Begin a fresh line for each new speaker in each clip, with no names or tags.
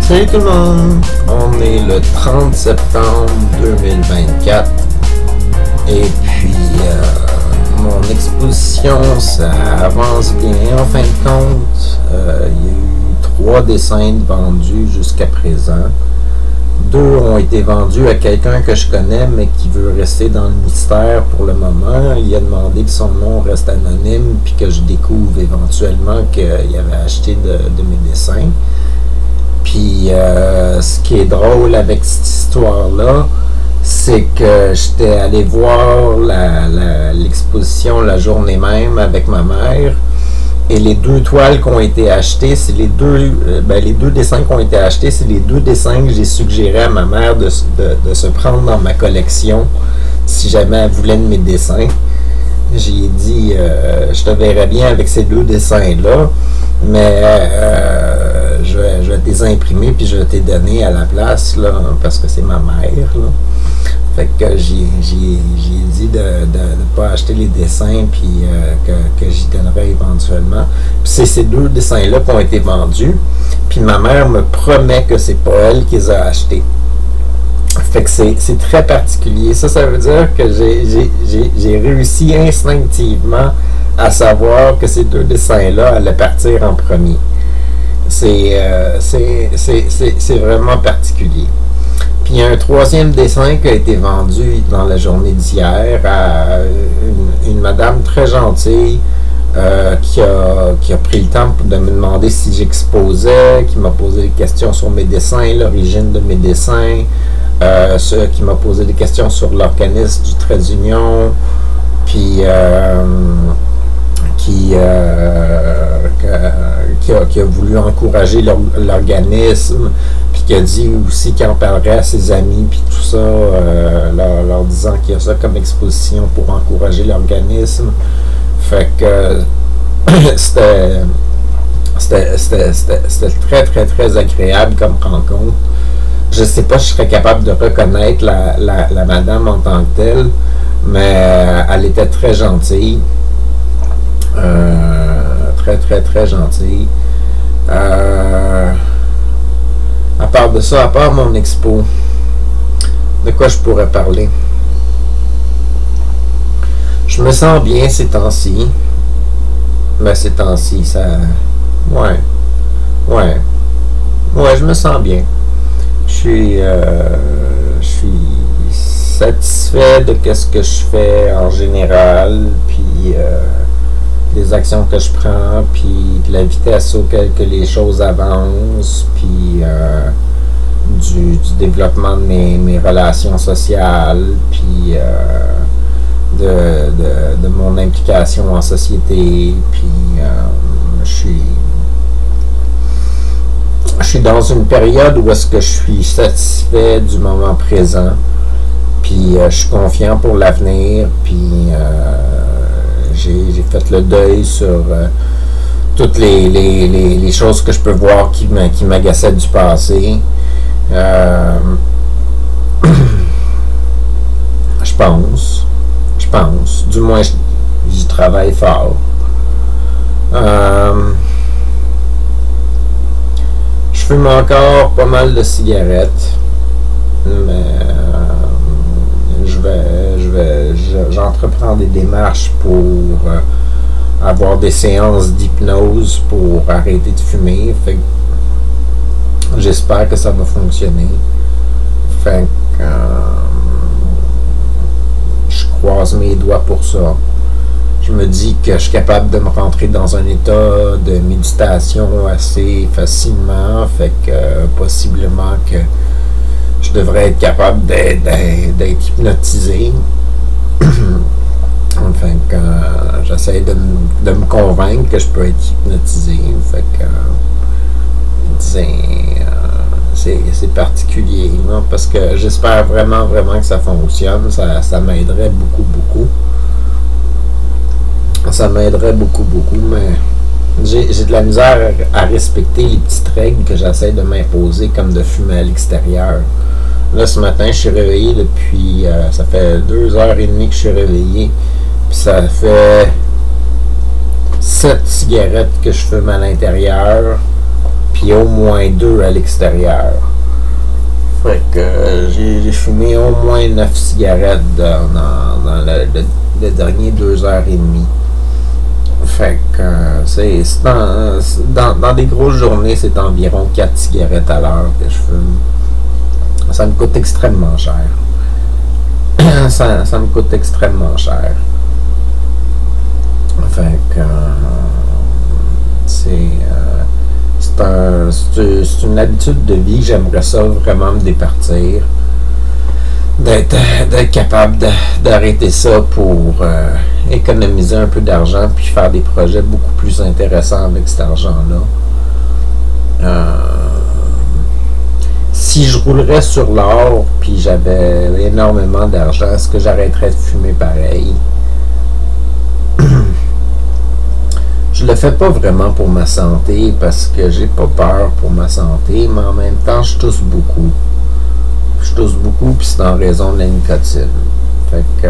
Salut tout le monde, on est le 30 septembre 2024 et puis mon exposition ça avance bien en fin de compte. Il y a eu 3 dessins vendus jusqu'à présent. 2 ont été vendus à quelqu'un que je connais mais qui veut rester dans le mystère pour le moment. Il a demandé que son nom reste anonyme puis que je découvre éventuellement qu'il avait acheté de mes dessins. Puis ce qui est drôle avec cette histoire-là, c'est que j'étais allé voir l'exposition la journée même avec ma mère. Et les 2 toiles qui ont été achetées, c'est les deux dessins qui ont été achetés, c'est les 2 dessins que j'ai suggéré à ma mère de se prendre dans ma collection si jamais elle voulait de mes dessins. J'ai dit, je te verrais bien avec ces 2 dessins-là, mais je vais te les imprimer puis je vais te les donner à la place, là, parce que c'est ma mère, là. Fait que j'ai dit de ne pas acheter les dessins puis que j'y donnerais éventuellement. Puis c'est ces 2 dessins-là qui ont été vendus. Puis ma mère me promet que c'est pas elle qui les a achetés. Fait que c'est très particulier. Ça veut dire que j'ai réussi instinctivement à savoir que ces 2 dessins-là allaient partir en premier. C'est vraiment particulier. Puis il y a un 3e dessin qui a été vendu dans la journée d'hier à une madame très gentille qui a pris le temps de me demander si j'exposais, qui m'a posé des questions sur mes dessins, l'origine de mes dessins, qui m'a posé des questions sur l'organisme du trait d'union, puis qui a voulu encourager l'organisme, puis qui a dit aussi qu'il en parlerait à ses amis, puis tout ça, leur disant qu'il y a ça comme exposition pour encourager l'organisme. Fait que c'était très, très, très agréable comme rencontre. Je ne sais pas si je serais capable de reconnaître la madame en tant que telle, mais elle était très gentille. Très, très, très gentille. À part de ça, à part mon expo, de quoi je pourrais parler? Je me sens bien ces temps-ci. Mais ces temps-ci, ça... Ouais, je me sens bien. Je suis satisfait de ce que je fais en général, puis des actions que je prends, puis de la vitesse auquel que les choses avancent, puis du développement de mes relations sociales, puis de mon implication en société, puis je suis dans une période où est-ce que je suis satisfait du moment présent, puis je suis confiant pour l'avenir, puis j'ai fait le deuil sur toutes les choses que je peux voir qui m'agaçaient du passé. Je pense. Du moins, j'y travaille fort. Je fume encore pas mal de cigarettes, mais j'entreprends des démarches pour avoir des séances d'hypnose pour arrêter de fumer. Fait que j'espère que ça va fonctionner. Fait que je croise mes doigts pour ça. Je me dis que je suis capable de me rentrer dans un état de méditation assez facilement. Fait que possiblement que je devrais être capable d'être hypnotisé. Enfin, j'essaie de me convaincre que je peux être hypnotisé. Fait que c'est particulier, non? Parce que j'espère vraiment que ça fonctionne. Ça m'aiderait beaucoup. Ça m'aiderait beaucoup, mais j'ai de la misère à respecter les petites règles que j'essaie de m'imposer, comme de fumer à l'extérieur. Là, ce matin, je suis réveillé depuis... ça fait 2h30 que je suis réveillé. Puis ça fait 7 cigarettes que je fume à l'intérieur. Puis puis au moins 2 à l'extérieur. Fait que j'ai fumé au moins 9 cigarettes dans le dernier 2h30. Fait que dans des grosses journées, c'est environ 4 cigarettes à l'heure que je fume. Ça me coûte extrêmement cher. ça me coûte extrêmement cher. Fait que c'est une habitude de vie. J'aimerais ça vraiment me départir. D'être capable d'arrêter ça pour économiser un peu d'argent puis faire des projets beaucoup plus intéressants avec cet argent-là. Si je roulerais sur l'or puis j'avais énormément d'argent, est-ce que j'arrêterais de fumer pareil? Je le fais pas vraiment pour ma santé parce que j'ai pas peur pour ma santé, mais en même temps, je tousse beaucoup. Je tousse beaucoup, puis c'est en raison de la nicotine. Fait que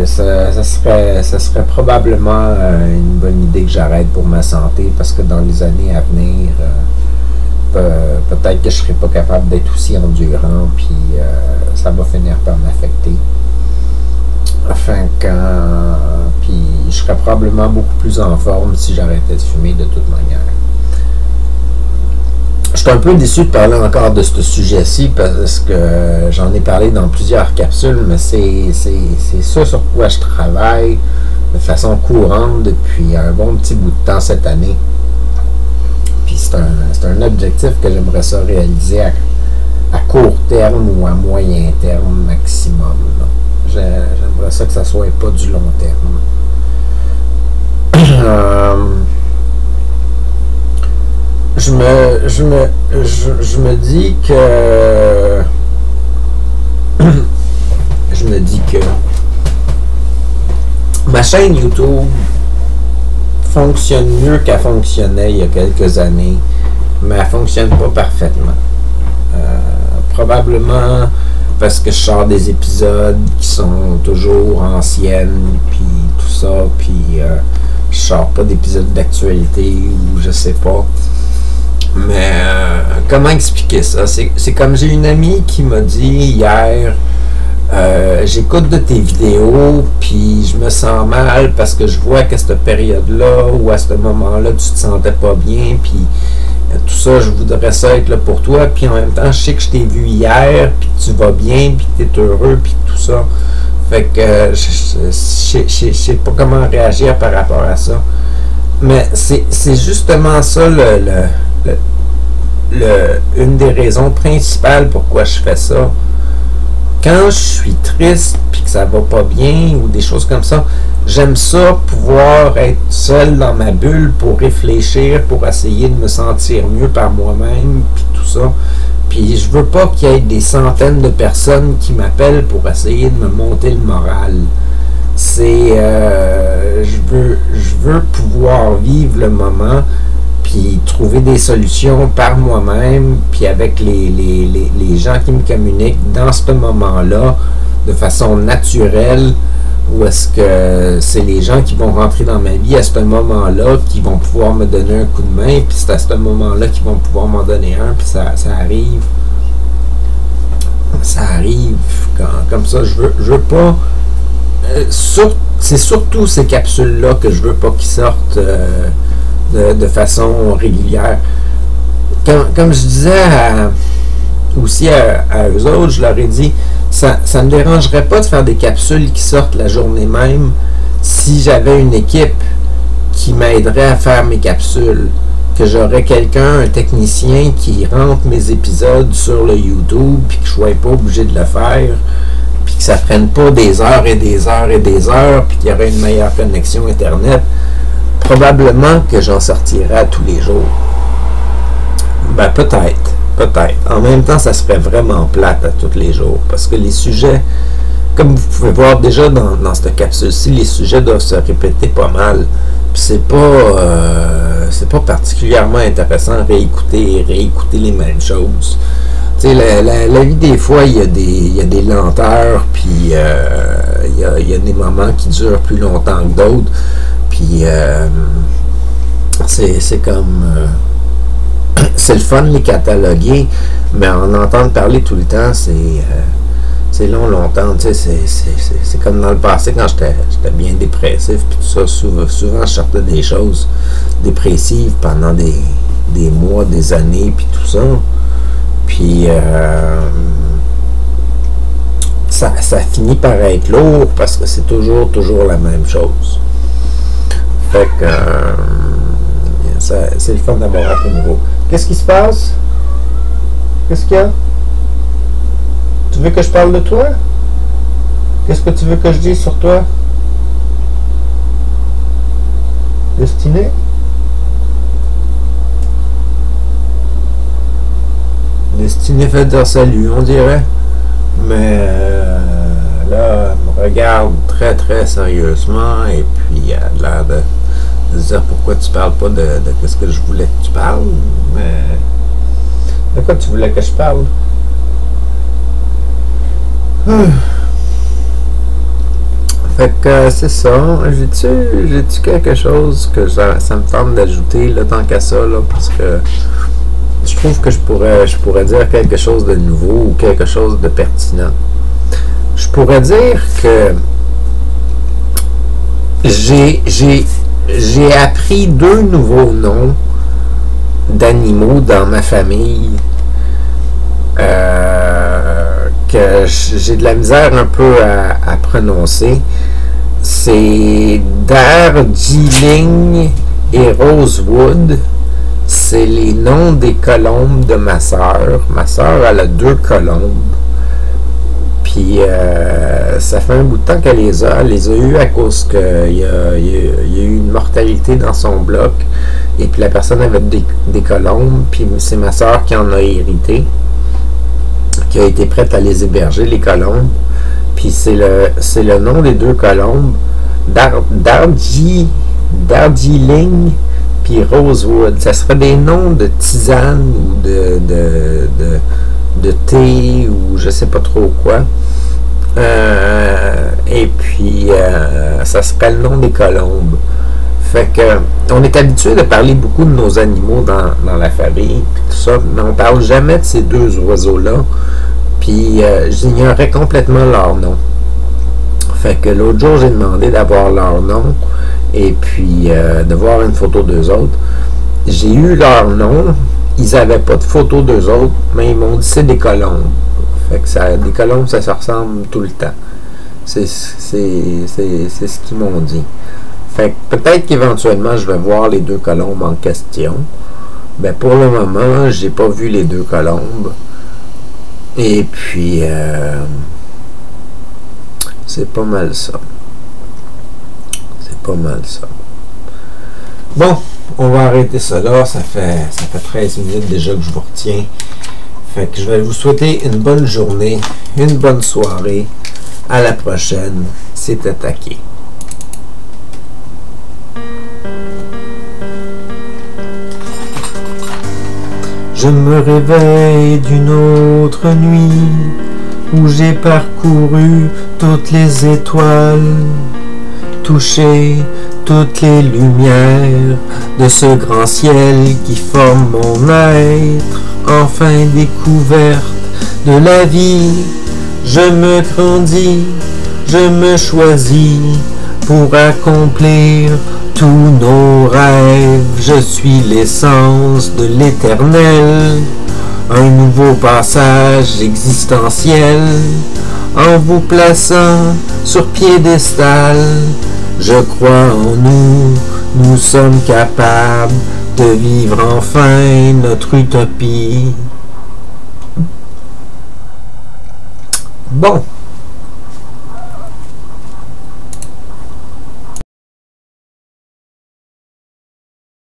ça serait probablement une bonne idée que j'arrête pour ma santé parce que dans les années à venir, peut-être que je serai pas capable d'être aussi endurant, puis ça va finir par m'affecter. Enfin, puis je serais probablement beaucoup plus en forme si j'arrêtais de fumer de toute manière. Je suis un peu déçu de parler encore de ce sujet-ci parce que j'en ai parlé dans plusieurs capsules, mais c'est ça sur quoi je travaille de façon courante depuis un bon petit bout de temps cette année. Puis c'est un objectif que j'aimerais ça réaliser à court terme ou à moyen terme maximum. J'aimerais ça que ça soit pas du long terme. Je me dis que ma chaîne YouTube fonctionne mieux qu'elle fonctionnait il y a quelques années, mais elle fonctionne pas parfaitement. Probablement parce que je sors des épisodes qui sont toujours anciennes, puis tout ça, puis je sors pas d'épisodes d'actualité ou je sais pas. Mais comment expliquer ça? C'est comme j'ai une amie qui m'a dit hier, j'écoute de tes vidéos, puis je me sens mal parce que je vois qu'à cette période-là ou à ce moment-là, tu te sentais pas bien, puis tout ça, je voudrais ça être là pour toi, puis en même temps, je sais que je t'ai vu hier, puis tu vas bien, puis tu es heureux, puis tout ça. Fait que je sais pas comment réagir par rapport à ça. Mais c'est justement ça une des raisons principales pourquoi je fais ça. Quand je suis triste puis que ça va pas bien ou des choses comme ça, j'aime ça pouvoir être seul dans ma bulle pour réfléchir, pour essayer de me sentir mieux par moi-même puis tout ça. Puis je veux pas qu'il y ait des centaines de personnes qui m'appellent pour essayer de me monter le moral. Je veux pouvoir vivre le moment puis trouver des solutions par moi-même, puis avec les gens qui me communiquent dans ce moment-là, de façon naturelle, ou est-ce que c'est les gens qui vont rentrer dans ma vie à ce moment-là, qui vont pouvoir me donner un coup de main, puis c'est à ce moment-là qu'ils vont pouvoir m'en donner un, puis ça arrive. Ça arrive comme ça. Je veux pas... c'est surtout ces capsules-là que je veux pas qu'ils sortent... De façon régulière. Comme je disais aussi à eux autres, je leur ai dit, ça ne me dérangerait pas de faire des capsules qui sortent la journée même si j'avais une équipe qui m'aiderait à faire mes capsules, que j'aurais quelqu'un, un technicien qui rentre mes épisodes sur le YouTube, puis que je ne sois pas obligé de le faire, puis que ça ne prenne pas des heures et des heures et des heures, puis qu'il y aurait une meilleure connexion Internet. Probablement que j'en sortirais tous les jours. Ben peut-être. En même temps, ça serait vraiment plate à tous les jours. Parce que les sujets, comme vous pouvez voir déjà dans cette capsule-ci, les sujets doivent se répéter pas mal. Puis c'est pas particulièrement intéressant à réécouter les mêmes choses. Tu sais, la vie, des fois, il y a des lenteurs, puis il y a des moments qui durent plus longtemps que d'autres. Puis c'est comme... c'est le fun les cataloguer, mais en entendre parler tout le temps, c'est longtemps, tu sais, c'est comme dans le passé quand j'étais bien dépressif, puis tout ça, souvent je sortais des choses dépressives pendant des mois, des années, puis tout ça, puis ça finit par être lourd, parce que c'est toujours la même chose. Fait que c'est le fun d'avoir un peu nouveau. Qu'est-ce qui se passe? Qu'est-ce qu'il y a? Tu veux que je parle de toi? Qu'est-ce que tu veux que je dise sur toi? Destinée? Destinée fait dire salut, on dirait. Mais là, elle me regarde très sérieusement et puis elle a l'air de dire pourquoi tu parles pas de ce que je voulais que tu parles. Mais de quoi tu voulais que je parle? Fait que c'est ça. J'ai-tu quelque chose que ça me tente d'ajouter là, tant qu'à ça, là, parce que je trouve que je pourrais dire quelque chose de nouveau ou quelque chose de pertinent. Je pourrais dire que j'ai appris 2 nouveaux noms d'animaux dans ma famille que j'ai de la misère un peu à prononcer. C'est Darjeeling et Rosewood. C'est les noms des colombes de ma sœur. Ma sœur, elle a 2 colombes. Puis ça fait un bout de temps qu'elle les a. Elle les a eues à cause qu'il y a eu une mortalité dans son bloc. Et puis la personne avait des colombes. Puis c'est ma sœur qui en a hérité, qui a été prête à les héberger, les colombes. Puis c'est le nom des 2 colombes, Darjeeling puis Rosewood. Ça serait des noms de tisane ou de thé ou je sais pas trop quoi. Et puis ça serait le nom des colombes. Fait que on est habitué de parler beaucoup de nos animaux dans la famille, puis tout ça, mais on parle jamais de ces 2 oiseaux-là. Puis j'ignorais complètement leur nom. Fait que l'autre jour, j'ai demandé d'avoir leur nom et puis de voir une photo d'eux autres. J'ai eu leur nom. Ils n'avaient pas de photo d'eux autres, mais ils m'ont dit c'est des colombes. Fait que des colombes, ça se ressemble tout le temps. C'est ce qu'ils m'ont dit. Fait que peut-être qu'éventuellement, je vais voir les 2 colombes en question. Ben pour le moment, j'ai pas vu les 2 colombes. Et puis, c'est pas mal ça. C'est pas mal ça. Bon, on va arrêter ça là. Ça fait 13 minutes déjà que je vous retiens. Fait que je vais vous souhaiter une bonne journée, une bonne soirée. À la prochaine. C'est Attaqué. Je me réveille d'une autre nuit où j'ai parcouru toutes les étoiles, touché toutes les lumières de ce grand ciel qui forme mon être, enfin découverte de la vie. Je me grandis, je me choisis pour accomplir tous nos rêves. Je suis l'essence de l'éternel, un nouveau passage existentiel. En vous plaçant sur piédestal, je crois en nous, nous sommes capables de vivre enfin notre utopie. Bon.